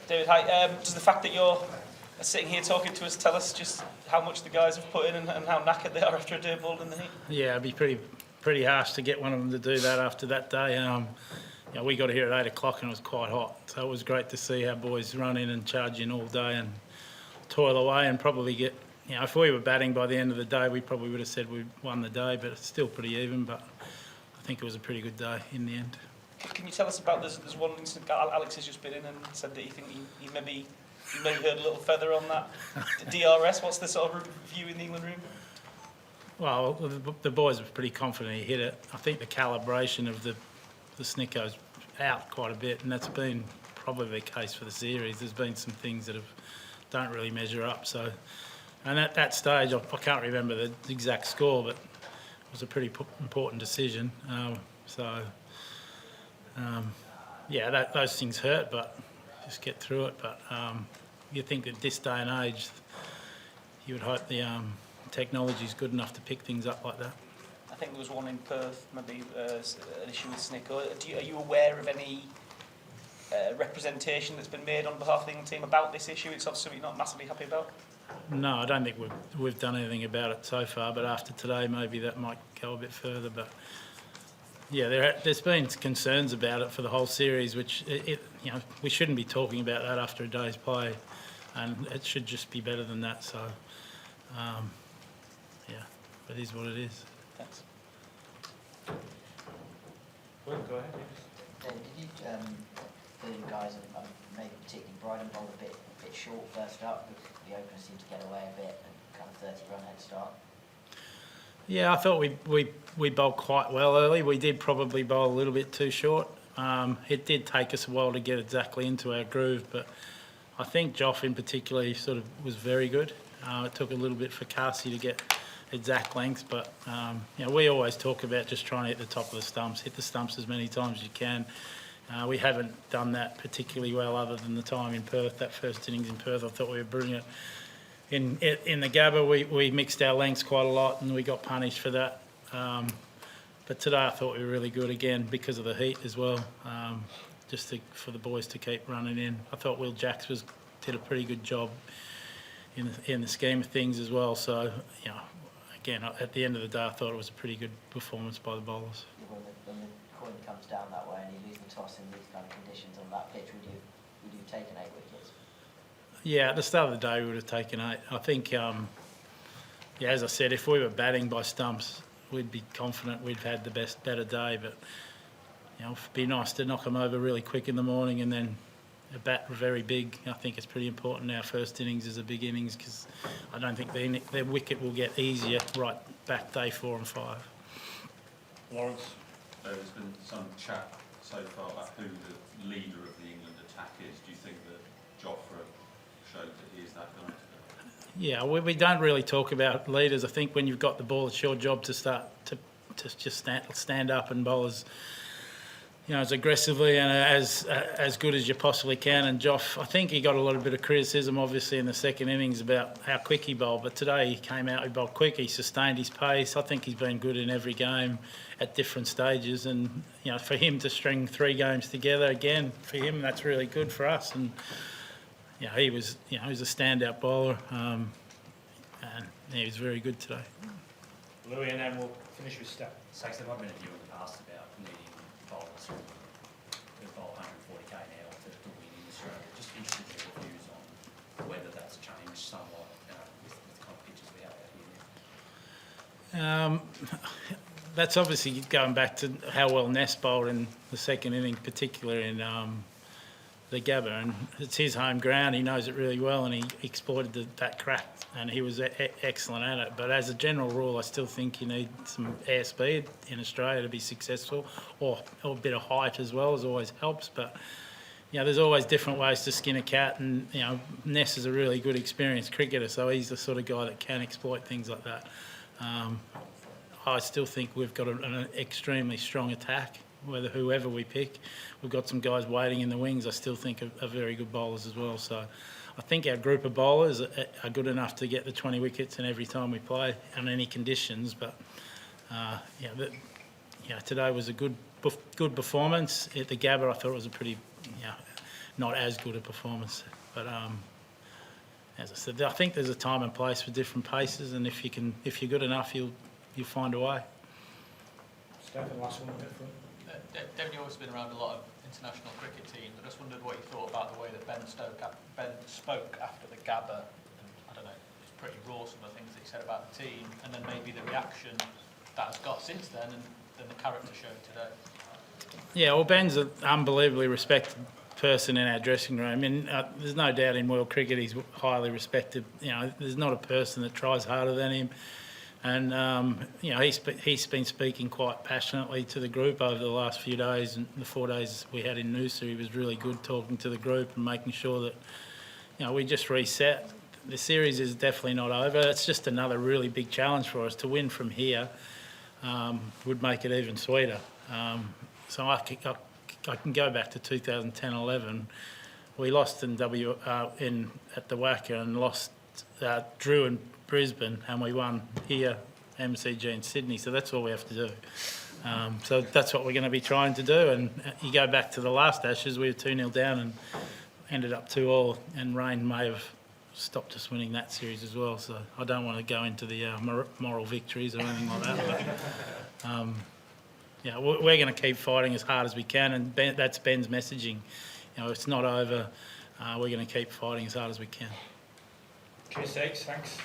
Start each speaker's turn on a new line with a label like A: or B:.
A: David, hi. Does the fact that you're sitting here talking to us tell us just how much the guys have put in and how knackered they are after a day bowled in the heat?
B: Yeah, it'd be pretty harsh to get one of them to do that after that day. We got here at 8 o'clock and it was quite hot, so it was great to see our boys run in and charge in all day and toil away and probably get. If we were batting by the end of the day, we probably would have said we won the day, but it's still pretty even. But I think it was a pretty good day in the end.
A: Can you tell us about there's one incident Alex has just been in and said that you think you maybe heard a little feather on that DRS. What's the sort of view in the England room?
B: Well, the boys were pretty confident he hit it. I think the calibration of the snicko's out quite a bit, and that's been probably the case for the series. There's been some things that don't really measure up. So, and at that stage, I can't remember the exact score, but it was a pretty important decision. Those things hurt, but just get through it. But you think at this day and age, you would hope the technology is good enough to pick things up like that.
A: I think there was one in Perth, maybe an issue with Snicker. Are you aware of any representation that's been made on behalf of the England team about this issue? It's obviously something you're not massively happy about.
B: No, I don't think we've done anything about it so far. But after today, maybe that might go a bit further. But yeah, there's been concerns about it for the whole series, which we shouldn't be talking about that after a day's play, and it should just be better than that. So, it is what it is.
A: Thanks.
C: Well, go ahead.
D: Did you feel you guys, maybe particularly Bryden, bowled a bit short first up? The openers seemed to get away a bit and kind of 30-run head start.
B: Yeah, I thought we bowled quite well early. We did probably bowl a little bit too short. It did take us a while to get exactly into our groove, but I think Jofra in particular sort of was very good. It took a little bit for Carey to get exact length, but we always talk about just trying to hit the top of the stumps, hit the stumps as many times as you can. We haven't done that particularly well other than the time in Perth, that first innings in Perth. I thought we were brilliant. In the Gabba, we mixed our lengths quite a lot and we got punished for that. But today I thought we were really good again because of the heat as well, for the boys to keep running in. I thought Will Jacks did a pretty good job in the scheme of things as well. So, again, at the end of the day, I thought it was a pretty good performance by the bowlers.
D: When the coin comes down that way and you lose the toss in these kind of conditions on that pitch, would you have taken 8 wickets?
B: Yeah, at the start of the day we would have taken 8. I think, as I said, if we were batting by stumps, we'd be confident we'd had the better day. But it'd be nice to knock them over really quick in the morning and then a bat very big. I think it's pretty important our first innings is a big innings because I don't think their wicket will get easier right back day 4 and 5.
C: Lawrence?
E: There's been some chat so far about who the leader of the England attack is. Do you think that Jofra showed that he is that guy today?
B: Yeah, we don't really talk about leaders. I think when you've got the ball, it's your job to start to just stand up and bowl as aggressively and as good as you possibly can. And Joff, I think he got a little bit of criticism, obviously, in the second innings about how quick he bowled. But today he came out, he bowled quick, he sustained his pace. I think he's been good in every game at different stages. And, for him to string 3 games together, again, for him, that's really good for us. And, he was a standout bowler. And he was very good today.
C: Louis, and then we'll finish with Stokes.
F: Stokes, there might have been a view in the past about needing bowlers who bowl 140k now to win in Australia. Just interested in your views on whether that's changed somewhat with the kind of pitches we have out here.
B: That's obviously going back to how well Ness bowled in the second inning, particularly in the Gabba, and it's his home ground. He knows it really well, and he exploited that crack, and he was excellent at it. But as a general rule, I still think you need some airspeed in Australia to be successful, or a bit of height as well, as always helps. But there's always different ways to skin a cat, and Ness is a really good experienced cricketer, so he's the sort of guy that can exploit things like that. I still think we've got an extremely strong attack. Whoever we pick, we've got some guys waiting in the wings. I still think are very good bowlers as well. So I think our group of bowlers are good enough to get the 20 wickets in every time we play on any conditions. But today was a good performance at the Gabba. I thought it was a pretty not as good a performance. But as I said, I think there's a time and place for different paces, and if you're good enough, you'll find a way.
C: Stephen, last one up front.
G: David, you've always been around a lot of international cricket teams. I just wondered what you thought about the way that Ben spoke after the Gabba. And I don't know, it's pretty raw, some of the things that he said about the team, and then maybe the reaction that has got since then, and then the character showed today.
B: Yeah, well, Ben's an unbelievably respected person in our dressing room. I mean, there's no doubt in world cricket he's highly respected. You know, there's not a person that tries harder than him. And, you know, he's been speaking quite passionately to the group over the last few days, and the 4 days we had in Noosa, he was really good talking to the group and making sure that, you know, we just reset. The series is definitely not over. It's just another really big challenge for us. To win from here would make it even sweeter. So I can go back to 2010-11. We lost in at the WACA and lost, drew in Brisbane, and we won here, MCG in Sydney. So that's all we have to do. So that's what we're going to be trying to do. And you go back to the last Ashes, we were 2-0 down and ended up 2-2, and rain may have stopped us winning that series as well. So I don't want to go into the moral victories or anything like that. But, yeah, we're going to keep fighting as hard as we can, and that's Ben's messaging. You know, it's not over. We're going to keep fighting as hard as we can.
C: Cheers, Stokes. Thanks.